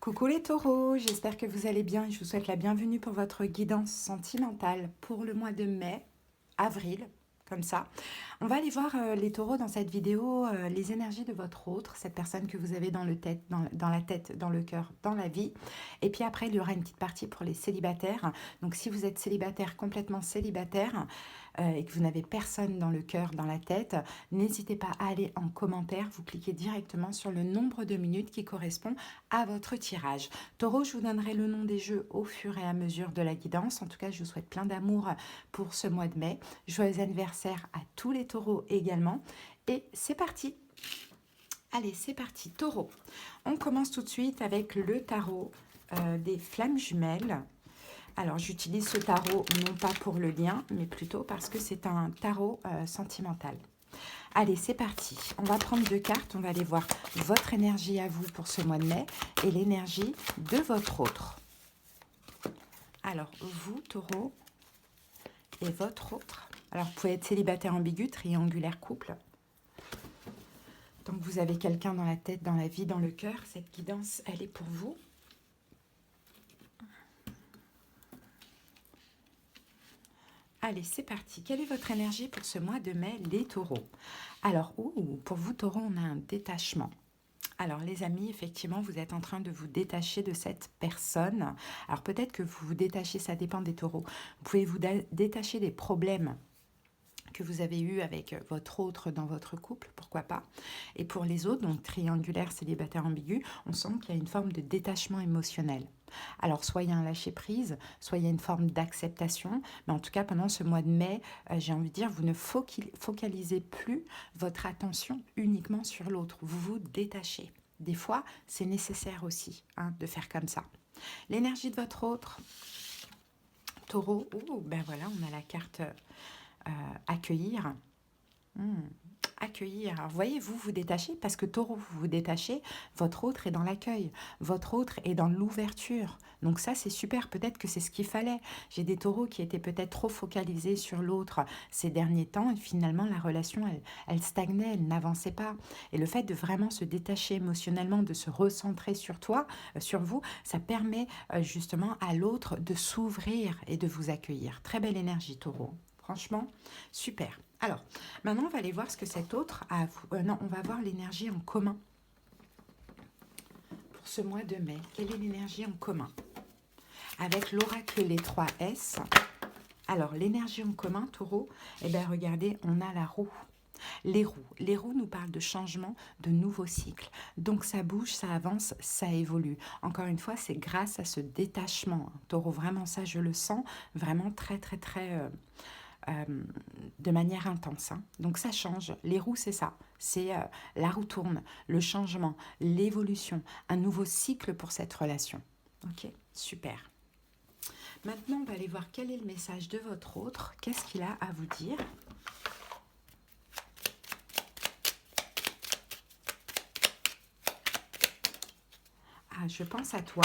Coucou les taureaux, j'espère que vous allez bien et je vous souhaite la bienvenue pour votre guidance sentimentale pour le mois de mai, avril, comme ça. On va aller voir les taureaux dans cette vidéo, les énergies de votre autre, cette personne que vous avez dans la tête, dans le cœur, dans la vie. Et puis après, il y aura une petite partie pour les célibataires. Donc si vous êtes célibataire, complètement célibataire, et que vous n'avez personne dans le cœur, dans la tête, n'hésitez pas à aller en commentaire, vous cliquez directement sur le nombre de minutes qui correspond à votre tirage. Taureau, je vous donnerai le nom des jeux au fur et à mesure de la guidance. En tout cas, je vous souhaite plein d'amour pour ce mois de mai. Joyeux anniversaire à tous les taureaux également. Et c'est parti. Allez, c'est parti, taureau. On commence tout de suite avec le tarot des flammes jumelles. Alors, j'utilise ce tarot non pas pour le lien, mais plutôt parce que c'est un tarot sentimental. Allez, c'est parti. On va prendre deux cartes. On va aller voir votre énergie à vous pour ce mois de mai et l'énergie de votre autre. Alors, vous, taureau, et votre autre. Alors, vous pouvez être célibataire ambigu, triangulaire couple. Tant que vous avez quelqu'un dans la tête, dans la vie, dans le cœur, cette guidance, elle est pour vous. Allez, c'est parti. Quelle est votre énergie pour ce mois de mai, les taureaux? Alors, pour vous, taureaux, on a un détachement. Alors, les amis, effectivement, vous êtes en train de vous détacher de cette personne. Alors, peut-être que vous vous détachez, ça dépend des taureaux. Vous pouvez vous détacher des problèmes que vous avez eu avec votre autre dans votre couple, pourquoi pas. Et pour les autres, donc triangulaire, célibataire, ambigu, on sent qu'il y a une forme de détachement émotionnel. Alors, soit il y a un lâcher-prise, soit il y a une forme d'acceptation, mais en tout cas, pendant ce mois de mai, j'ai envie de dire, vous ne focalisez plus votre attention uniquement sur l'autre, vous vous détachez. Des fois, c'est nécessaire aussi de faire comme ça. L'énergie de votre autre, taureau, ben voilà, on a la carte accueillir. Accueillir. Alors, voyez, vous vous détachez parce que taureau, vous vous détachez, votre autre est dans l'accueil, votre autre est dans l'ouverture. Donc ça, c'est super, peut-être que c'est ce qu'il fallait. J'ai des taureaux qui étaient peut-être trop focalisés sur l'autre ces derniers temps et finalement, la relation, elle stagnait, elle n'avançait pas. Et le fait de vraiment se détacher émotionnellement, de se recentrer sur toi, sur vous, ça permet justement à l'autre de s'ouvrir et de vous accueillir. Très belle énergie, taureau. Franchement, super. Alors, maintenant, on va aller voir ce que cet autre a à vous. Non, on va voir l'énergie en commun pour ce mois de mai. Quelle est l'énergie en commun? Avec l'oracle les 3 S. Alors, l'énergie en commun, taureau, eh bien, regardez, on a la roue. Les roues nous parlent de changement, de nouveaux cycles. Donc ça bouge, ça avance, ça évolue. Encore une fois, c'est grâce à ce détachement. Taureau, vraiment ça, je le sens vraiment très, très, très... de manière intense. Donc ça change. Les roues, c'est ça. C'est la roue tourne, le changement, l'évolution, un nouveau cycle pour cette relation. Ok, super. Maintenant, on va aller voir quel est le message de votre autre. Qu'est-ce qu'il a à vous dire? Ah, je pense à toi.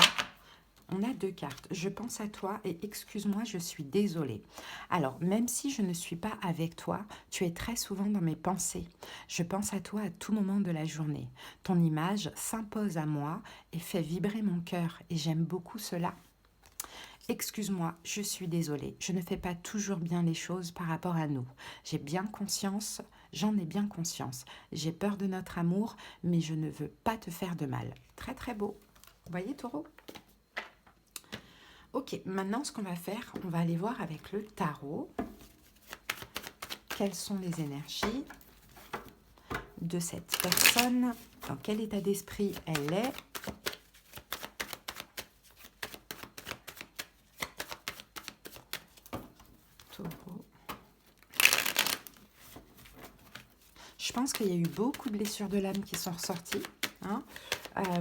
On a deux cartes. Je pense à toi et excuse-moi, je suis désolée. Alors, même si je ne suis pas avec toi, tu es très souvent dans mes pensées. Je pense à toi à tout moment de la journée. Ton image s'impose à moi et fait vibrer mon cœur et j'aime beaucoup cela. Excuse-moi, je suis désolée. Je ne fais pas toujours bien les choses par rapport à nous. J'ai bien conscience, j'en ai bien conscience. J'ai peur de notre amour, mais je ne veux pas te faire de mal. Très très beau. Vous voyez, taureau ? Ok, maintenant ce qu'on va faire, on va aller voir avec le tarot quelles sont les énergies de cette personne, dans quel état d'esprit elle est. Taureau. Je pense qu'il y a eu beaucoup de blessures de l'âme qui sont ressorties,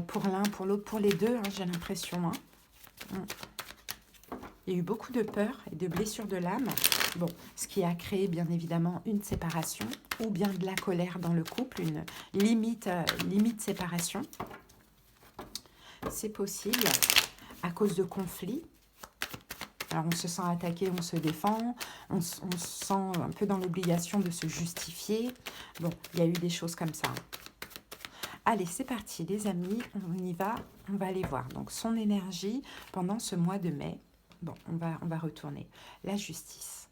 pour l'un, pour l'autre, pour les deux, j'ai l'impression. Il y a eu beaucoup de peur et de blessures de l'âme, bon, ce qui a créé bien évidemment une séparation ou bien de la colère dans le couple, une limite séparation. C'est possible à cause de conflits. Alors on se sent attaqué, on se défend, on se sent un peu dans l'obligation de se justifier. Bon, il y a eu des choses comme ça. Allez, c'est parti les amis, on y va, on va aller voir. Donc son énergie pendant ce mois de mai. Bon, on va retourner. La justice.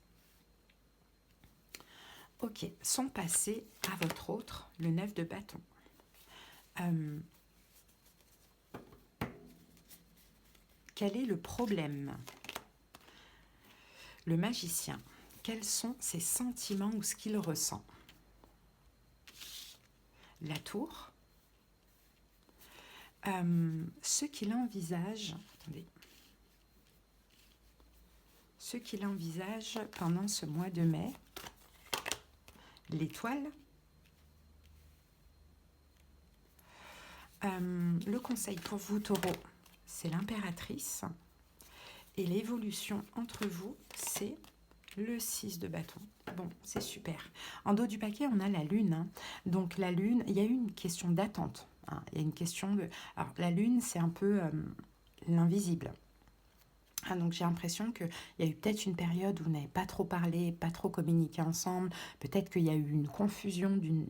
Ok, son passé à votre autre, le 9 de bâton. Quel est le problème? Le magicien, quels sont ses sentiments ou ce qu'il ressent? La tour, ce qu'il envisage, attendez, ce qu'il envisage pendant ce mois de mai, l'étoile, le conseil pour vous taureau, c'est l'impératrice, et l'évolution entre vous, c'est le 6 de bâton. Bon, c'est super. En dos du paquet, on a la lune. Hein. Donc la lune, il y a eu une question d'attente. Hein. Il y a une question de... Alors la lune, c'est un peu l'invisible. Ah, donc j'ai l'impression qu'il y a eu peut-être une période où vous n'avez pas trop parlé, pas trop communiqué ensemble. Peut-être qu'il y a eu une confusion d'une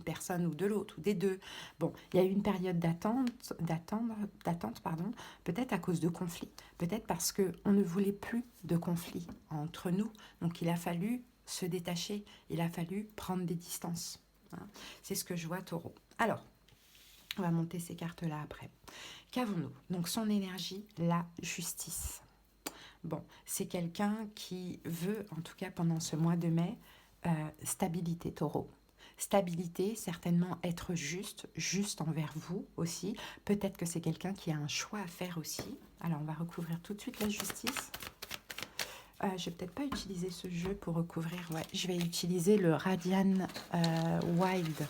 personne ou de l'autre, ou des deux. Bon, il y a eu une période d'attente, pardon, peut-être à cause de conflits, peut-être parce qu'on ne voulait plus de conflits entre nous. Donc il a fallu se détacher, il a fallu prendre des distances. Hein. C'est ce que je vois, taureau. Alors, on va monter ces cartes-là après. Qu'avons-nous? Donc son énergie, la justice. Bon, c'est quelqu'un qui veut, en tout cas pendant ce mois de mai, stabilité, taureau. Stabilité, certainement être juste, juste envers vous aussi. Peut-être que c'est quelqu'un qui a un choix à faire aussi. Alors, on va recouvrir tout de suite la justice. Je ne vais peut-être pas utiliser ce jeu pour recouvrir. Ouais, je vais utiliser le Radiant Wild.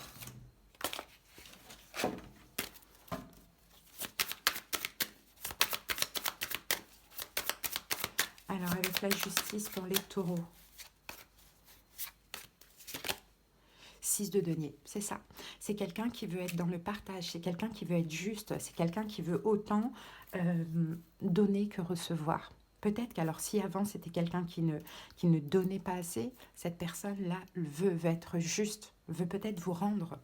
Alors, avec la justice pour les taureaux. 6 de denier, c'est ça. C'est quelqu'un qui veut être dans le partage, c'est quelqu'un qui veut être juste, c'est quelqu'un qui veut autant donner que recevoir. Peut-être qu'alors si avant c'était quelqu'un qui ne donnait pas assez, cette personne-là veut être juste, veut peut-être vous rendre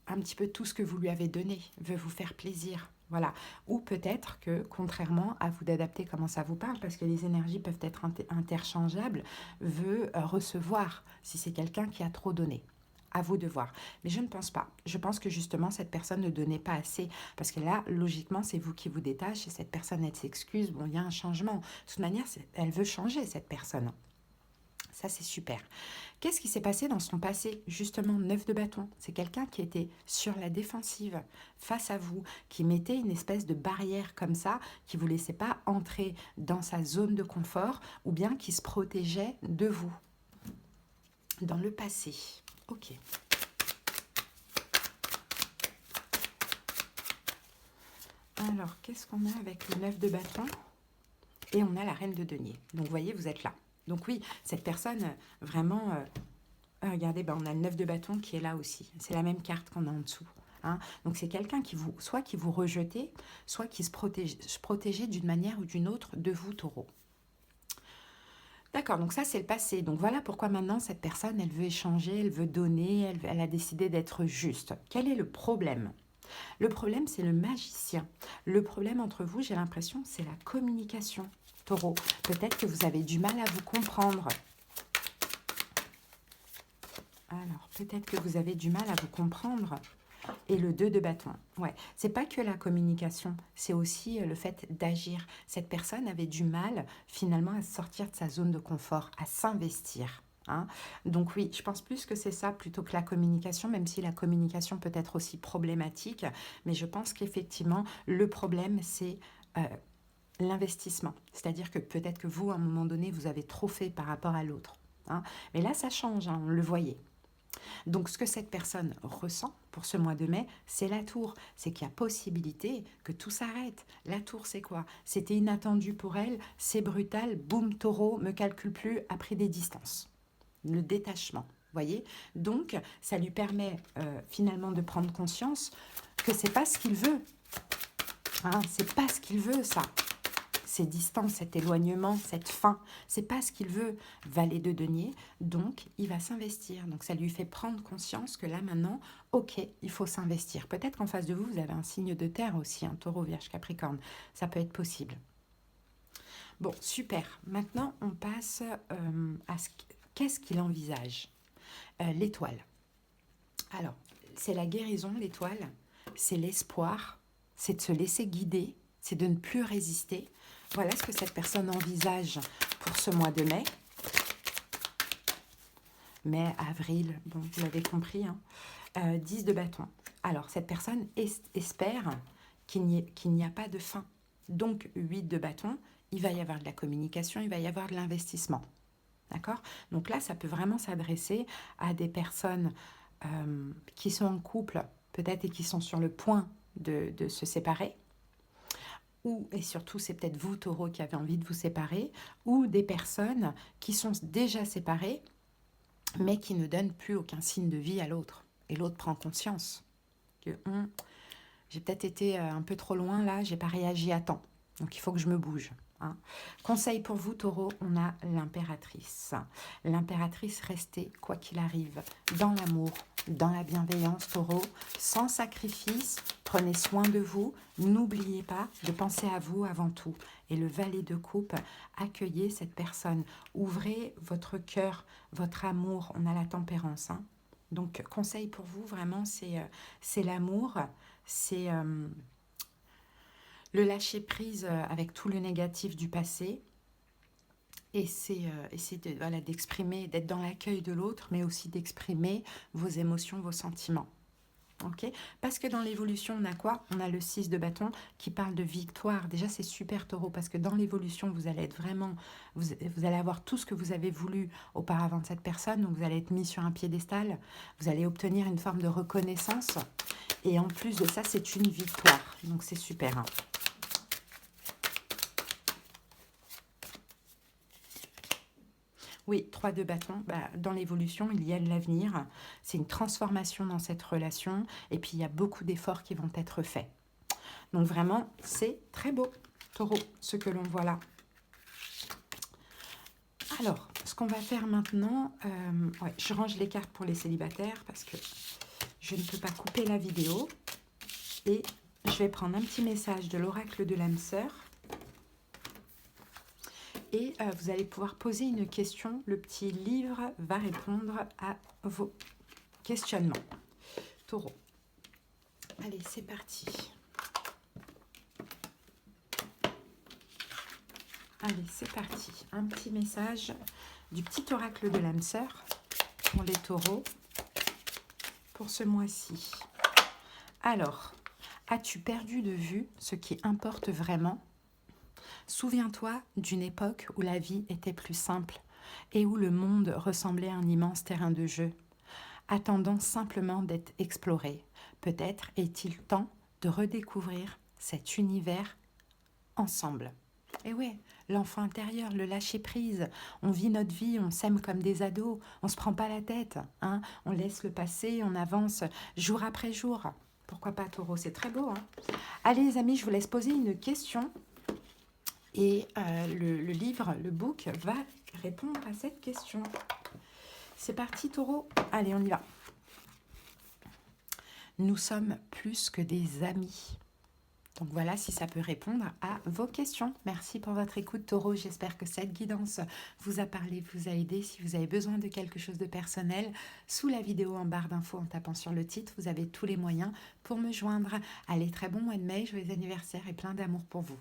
un petit peu tout ce que vous lui avez donné, veut vous faire plaisir. Voilà. Ou peut-être que, contrairement, à vous d'adapter comment ça vous parle, parce que les énergies peuvent être interchangeables, veut recevoir, si c'est quelqu'un qui a trop donné. À vous de voir. Mais je ne pense pas. Je pense que justement, cette personne ne donnait pas assez. Parce que là, logiquement, c'est vous qui vous détachez. Cette personne, elle s'excuse. Bon, il y a un changement. De toute manière, elle veut changer, cette personne. Ça, c'est super. Qu'est-ce qui s'est passé dans son passé? Justement, 9 de bâton. C'est quelqu'un qui était sur la défensive face à vous, qui mettait une espèce de barrière comme ça, qui ne vous laissait pas entrer dans sa zone de confort, ou bien qui se protégeait de vous. Dans le passé. Ok. Alors, qu'est-ce qu'on a avec le 9 de bâton? Et on a la reine de denier. Donc, vous voyez, vous êtes là. Donc oui, cette personne, vraiment, regardez, ben, on a le 9 de bâton qui est là aussi. C'est la même carte qu'on a en dessous. Hein. Donc c'est quelqu'un qui vous, soit qui vous rejetait, soit qui se protégeait d'une manière ou d'une autre de vous, taureau. D'accord, donc ça c'est le passé. Donc voilà pourquoi maintenant cette personne, elle veut échanger, elle veut donner, elle a décidé d'être juste. Quel est le problème? Le problème, c'est le magicien. Le problème entre vous, j'ai l'impression, c'est la communication. Taureau, peut-être que vous avez du mal à vous comprendre. Alors, peut-être que vous avez du mal à vous comprendre. Et le 2 de bâton. Ouais, c'est pas que la communication, c'est aussi le fait d'agir. Cette personne avait du mal, finalement, à sortir de sa zone de confort, à s'investir. Hein. Donc oui, je pense plus que c'est ça plutôt que la communication, même si la communication peut être aussi problématique. Mais je pense qu'effectivement, le problème, c'est... l'investissement, c'est-à-dire que peut-être que vous, à un moment donné, vous avez trop fait par rapport à l'autre. Hein. Mais là, ça change, hein, on le voyait. Donc, ce que cette personne ressent pour ce mois de mai, c'est la tour. C'est qu'il y a possibilité que tout s'arrête. La tour, c'est quoi? C'était inattendu pour elle, c'est brutal, boum, taureau, me calcule plus, a pris des distances. Le détachement, voyez? Donc, ça lui permet finalement de prendre conscience que c'est pas ce qu'il veut. Hein, c'est pas ce qu'il veut, ça. ces distances, cet éloignement, cette fin. C'est pas ce qu'il veut. Valet de denier, donc il va s'investir. Donc ça lui fait prendre conscience que là maintenant, ok, il faut s'investir. Peut-être qu'en face de vous, vous avez un signe de terre aussi, un taureau, vierge, capricorne. Ça peut être possible. Bon, super. Maintenant, on passe à qu'est-ce qu'il envisage. L'étoile. Alors, c'est la guérison, l'étoile. C'est l'espoir. C'est de se laisser guider. C'est de ne plus résister. Voilà ce que cette personne envisage pour ce mois de mai. Mai, avril, bon, vous l'avez compris. Hein. 10 de bâton. Alors, cette personne espère qu'il n'y a pas de fin. Donc, 8 de bâton, il va y avoir de la communication, il va y avoir de l'investissement. D'accord? Donc là, ça peut vraiment s'adresser à des personnes qui sont en couple, peut-être, et qui sont sur le point de se séparer. Ou, et surtout, c'est peut-être vous, taureau, qui avez envie de vous séparer, ou des personnes qui sont déjà séparées, mais qui ne donnent plus aucun signe de vie à l'autre. Et l'autre prend conscience que j'ai peut-être été un peu trop loin là, j'ai pas réagi à temps. Donc il faut que je me bouge. Hein. Conseil pour vous, taureau, on a l'impératrice. L'impératrice, restez, quoi qu'il arrive, dans l'amour, dans la bienveillance, taureau, sans sacrifice, prenez soin de vous, n'oubliez pas de penser à vous avant tout. Et le valet de coupe, accueillez cette personne, ouvrez votre cœur, votre amour, on a la tempérance. Hein. Donc, conseil pour vous, vraiment, c'est l'amour, c'est le lâcher-prise avec tout le négatif du passé. Et c'est d'exprimer, d'être dans l'accueil de l'autre, mais aussi d'exprimer vos émotions, vos sentiments. Okay, parce que dans l'évolution, on a quoi? On a le 6 de bâton qui parle de victoire. Déjà, c'est super, taureau, parce que dans l'évolution, vous allez être vraiment... Vous allez avoir tout ce que vous avez voulu auparavant de cette personne. Donc, vous allez être mis sur un piédestal. Vous allez obtenir une forme de reconnaissance. Et en plus de ça, c'est une victoire. Donc, c'est super. Hein. Oui, 3 de bâton, dans l'évolution, il y a de l'avenir. C'est une transformation dans cette relation. Et puis, il y a beaucoup d'efforts qui vont être faits. Donc, vraiment, c'est très beau, taureau, ce que l'on voit là. Alors, ce qu'on va faire maintenant, je range les cartes pour les célibataires parce que je ne peux pas couper la vidéo. Et je vais prendre un petit message de l'oracle de l'âme sœur. Et vous allez pouvoir poser une question. Le petit livre va répondre à vos questionnements. Taureau. Allez, c'est parti. Allez, c'est parti. Un petit message du petit oracle de l'âme sœur pour les taureaux pour ce mois-ci. Alors, as-tu perdu de vue ce qui importe vraiment ? Souviens-toi d'une époque où la vie était plus simple et où le monde ressemblait à un immense terrain de jeu, attendant simplement d'être exploré. Peut-être est-il temps de redécouvrir cet univers ensemble. Et ouais, l'enfant intérieur, le lâcher-prise, on vit notre vie, on s'aime comme des ados, on ne se prend pas la tête, hein, on laisse le passé, on avance jour après jour. Pourquoi pas, taureau, c'est très beau. Hein. Allez les amis, je vous laisse poser une question. Et le livre, le book, va répondre à cette question. C'est parti, taureau. Allez, on y va. Nous sommes plus que des amis. Donc voilà, si ça peut répondre à vos questions. Merci pour votre écoute, taureau. J'espère que cette guidance vous a parlé, vous a aidé. Si vous avez besoin de quelque chose de personnel, sous la vidéo en barre d'infos, en tapant sur le titre, vous avez tous les moyens pour me joindre. Allez, très bon mois de mai, joyeux anniversaire et plein d'amour pour vous.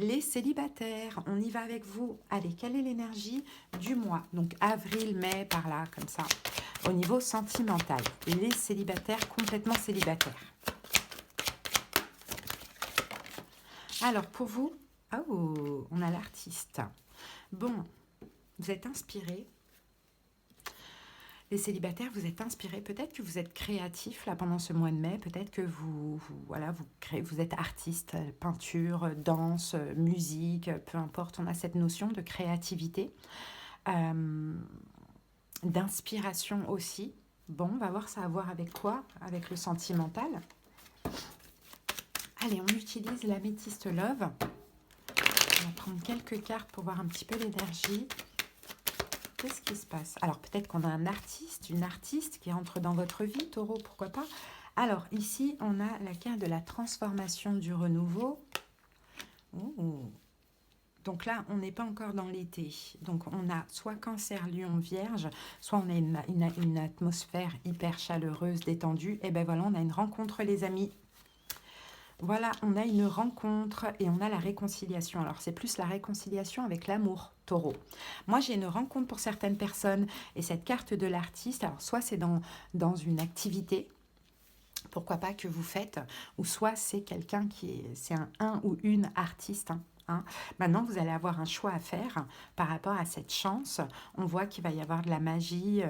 Les célibataires, on y va avec vous. Allez, quelle est l'énergie du mois? Donc avril, mai, par là, comme ça. Au niveau sentimental, les célibataires, complètement célibataires. Alors pour vous, oh, on a l'artiste. Bon, vous êtes inspiré. Les célibataires, vous êtes inspirés. Peut-être que vous êtes créatif là pendant ce mois de mai. Peut-être que vous êtes artiste, peinture, danse, musique, peu importe. On a cette notion de créativité, d'inspiration aussi. Bon, on va voir ça a à voir avec quoi? Avec le sentimental. Allez, on utilise l'améthyste love. On va prendre quelques cartes pour voir un petit peu l'énergie. Qu'est-ce qui se passe? Alors, peut-être qu'on a un artiste, une artiste qui entre dans votre vie, Taureau, pourquoi pas? Alors, ici, on a la carte de la transformation, du renouveau. Oh. Donc là, on n'est pas encore dans l'été. Donc, on a soit Cancer, Lion, Vierge, soit on a une atmosphère hyper chaleureuse, détendue. Et ben voilà, on a une rencontre, les amis. Voilà, on a une rencontre et on a la réconciliation. Alors, c'est plus la réconciliation avec l'amour, Taureau. Moi, j'ai une rencontre pour certaines personnes et cette carte de l'artiste, alors soit c'est dans une activité, pourquoi pas que vous faites, ou soit c'est quelqu'un c'est un ou une artiste, hein. Maintenant, vous allez avoir un choix à faire par rapport à cette chance. On voit qu'il va y avoir de la magie,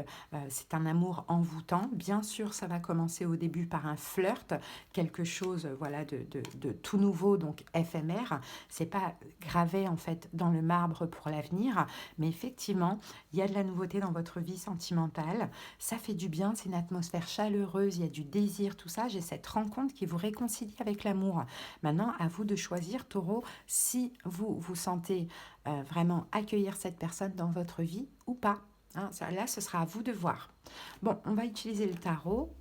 c'est un amour envoûtant. Bien sûr, ça va commencer au début par un flirt, quelque chose voilà, de tout nouveau, donc éphémère. C'est pas gravé en fait dans le marbre pour l'avenir, mais effectivement, il y a de la nouveauté dans votre vie sentimentale. Ça fait du bien, c'est une atmosphère chaleureuse, il y a du désir, tout ça. J'ai cette rencontre qui vous réconcilie avec l'amour. Maintenant, à vous de choisir, Taureau, si vous vous sentez vraiment accueillir cette personne dans votre vie ou pas. Hein, là, ce sera à vous de voir. Bon, on va utiliser le tarot.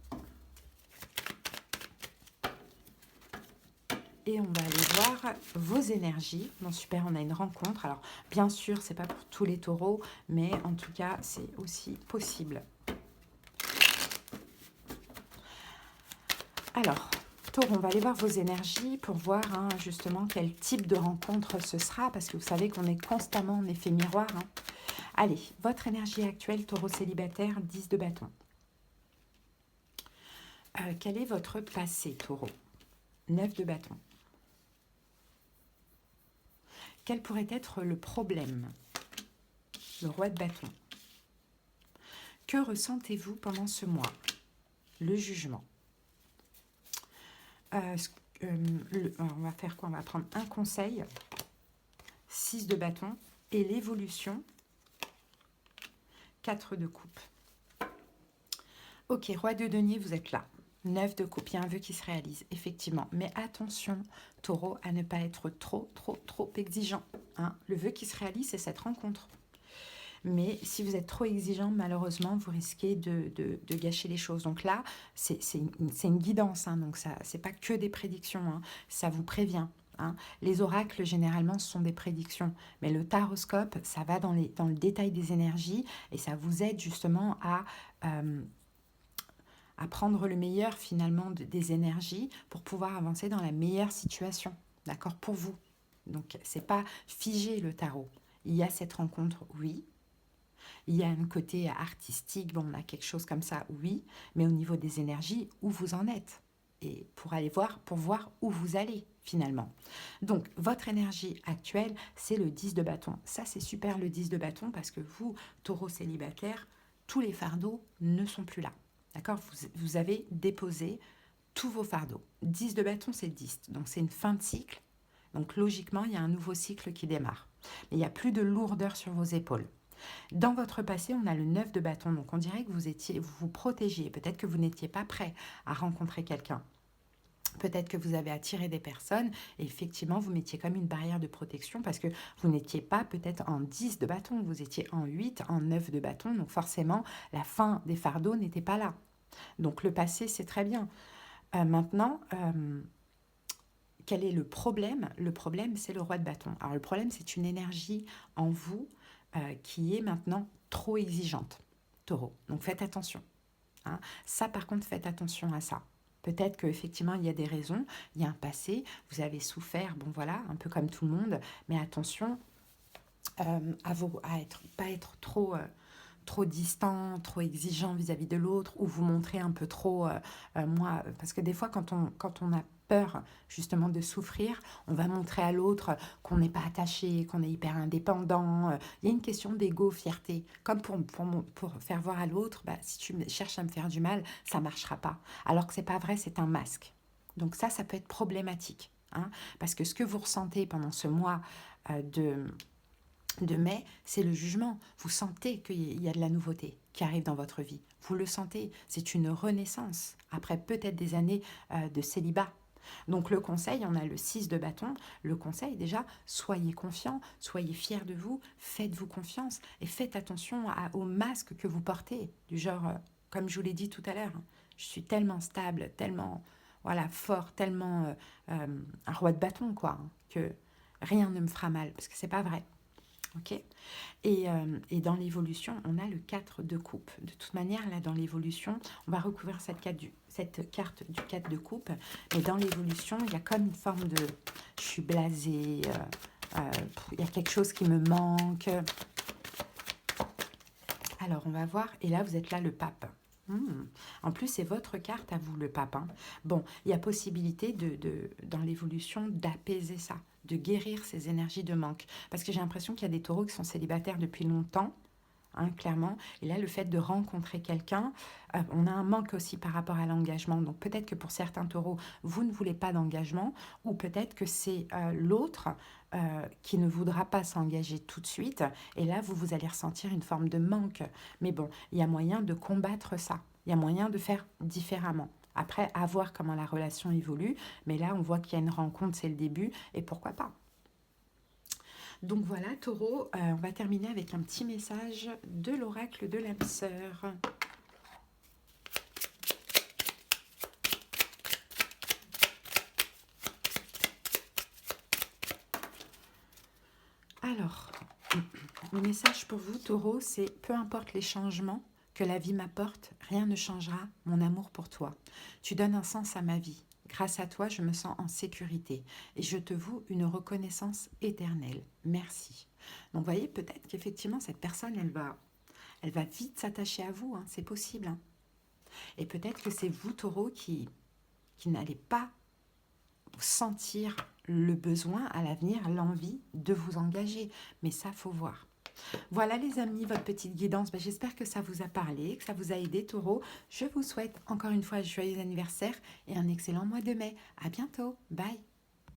Et on va aller voir vos énergies. Bon, super, on a une rencontre. Alors, bien sûr, c'est pas pour tous les taureaux, mais en tout cas, c'est aussi possible. Alors, Taureau, on va aller voir vos énergies pour voir justement quel type de rencontre ce sera, parce que vous savez qu'on est constamment en effet miroir. Allez, votre énergie actuelle, Taureau célibataire, 10 de bâton. Quel est votre passé, Taureau? 9 de bâton. Quel pourrait être le problème? Le roi de bâton. Que ressentez-vous pendant ce mois? Le jugement. On va faire quoi? On va prendre un conseil. 6 de bâton. Et l'évolution. 4 de coupe. Ok, roi de denier, vous êtes là. 9 de coupe, il y a un vœu qui se réalise, effectivement. Mais attention, Taureau, à ne pas être trop exigeant. Le vœu qui se réalise, c'est cette rencontre. Mais si vous êtes trop exigeant, malheureusement, vous risquez de gâcher les choses. Donc là, c'est une guidance. Donc ça, c'est pas que des prédictions. Ça vous prévient. Les oracles, généralement, ce sont des prédictions. Mais le taroscope, ça va dans le détail des énergies et ça vous aide justement à prendre le meilleur, finalement, des énergies pour pouvoir avancer dans la meilleure situation. D'accord? Pour vous. Donc, c'est pas figé, le tarot. Il y a cette rencontre, oui. Il y a un côté artistique, bon, on a quelque chose comme ça, oui, mais au niveau des énergies, où vous en êtes? Et pour voir où vous allez, finalement. Donc, votre énergie actuelle, c'est le 10 de bâton. Ça, c'est super, le 10 de bâton, parce que vous, Taureau célibataire, tous les fardeaux ne sont plus là. D'accord? Vous avez déposé tous vos fardeaux. 10 de bâton, c'est 10. Donc, c'est une fin de cycle. Donc, logiquement, il y a un nouveau cycle qui démarre. Mais il n'y a plus de lourdeur sur vos épaules. Dans votre passé, on a le 9 de bâton, donc on dirait que vous vous protégiez. Peut-être que vous n'étiez pas prêt à rencontrer quelqu'un. Peut-être que vous avez attiré des personnes et effectivement, vous mettiez comme une barrière de protection parce que vous n'étiez pas peut-être en 10 de bâton, vous étiez en 8, en 9 de bâton. Donc forcément, la fin des fardeaux n'était pas là. Donc le passé, c'est très bien. Maintenant, quel est le problème? Le problème, c'est le roi de bâton. Alors le problème, c'est une énergie en vous qui est maintenant trop exigeante, Taureau. Donc faites attention. Ça, par contre, faites attention à ça. Peut-être qu'effectivement, il y a des raisons, il y a un passé, vous avez souffert, bon voilà, un peu comme tout le monde, mais attention à pas être trop distant, trop exigeant vis-à-vis de l'autre, ou vous montrer un peu trop, moi, parce que des fois, quand on a peur justement de souffrir, on va montrer à l'autre qu'on n'est pas attaché, qu'on est hyper indépendant. Il y a une question d'ego, fierté. Comme pour faire voir à l'autre, si tu cherches à me faire du mal, ça ne marchera pas. Alors que c'est pas vrai, c'est un masque. Donc ça peut être problématique. Parce que ce que vous ressentez pendant ce mois de mai, c'est le jugement. Vous sentez qu'il y a de la nouveauté qui arrive dans votre vie. Vous le sentez. C'est une renaissance après peut-être des années de célibat. Donc le conseil, on a le 6 de bâton. Le conseil déjà, soyez confiants, soyez fiers de vous, faites-vous confiance et faites attention au masque que vous portez. Du genre, comme je vous l'ai dit tout à l'heure, hein, je suis tellement stable, tellement voilà, fort, tellement un roi de bâton, quoi, hein, que rien ne me fera mal, parce que c'est pas vrai. Ok. Et dans l'évolution, on a le 4 de coupe. De toute manière, là, dans l'évolution, on va recouvrir cette carte du 4 de coupe. Mais dans l'évolution, il y a comme une forme de... Je suis blasée, il y a quelque chose qui me manque. Alors, on va voir. Et là, vous êtes là, le pape. En plus, c'est votre carte à vous, le pape. Hein. Bon, il y a possibilité, dans l'évolution, d'apaiser ça, de guérir ces énergies de manque. Parce que j'ai l'impression qu'il y a des taureaux qui sont célibataires depuis longtemps, hein, clairement. Et là, le fait de rencontrer quelqu'un, on a un manque aussi par rapport à l'engagement. Donc peut-être que pour certains taureaux, vous ne voulez pas d'engagement, ou peut-être que c'est l'autre qui ne voudra pas s'engager tout de suite. Et là, vous allez ressentir une forme de manque. Mais bon, il y a moyen de combattre ça. Il y a moyen de faire différemment. Après, à voir comment la relation évolue. Mais là, on voit qu'il y a une rencontre, c'est le début. Et pourquoi pas? Donc voilà, Taureau, on va terminer avec un petit message de l'oracle de l'âme sœur. Alors, le message pour vous, Taureau, c'est peu importe les changements que la vie m'apporte, rien ne changera mon amour pour toi. Tu donnes un sens à ma vie. Grâce à toi, je me sens en sécurité et je te voue une reconnaissance éternelle. Merci. Donc, vous voyez, peut-être qu'effectivement, cette personne, elle va vite s'attacher à vous, hein, c'est possible. Hein. Et peut-être que c'est vous, Taureau, qui n'allez pas sentir le besoin à l'avenir, l'envie de vous engager. Mais ça, faut voir. Voilà les amis, votre petite guidance. J'espère que ça vous a parlé, que ça vous a aidé, Taureau. Je vous souhaite encore une fois un joyeux anniversaire et un excellent mois de mai. À bientôt. Bye.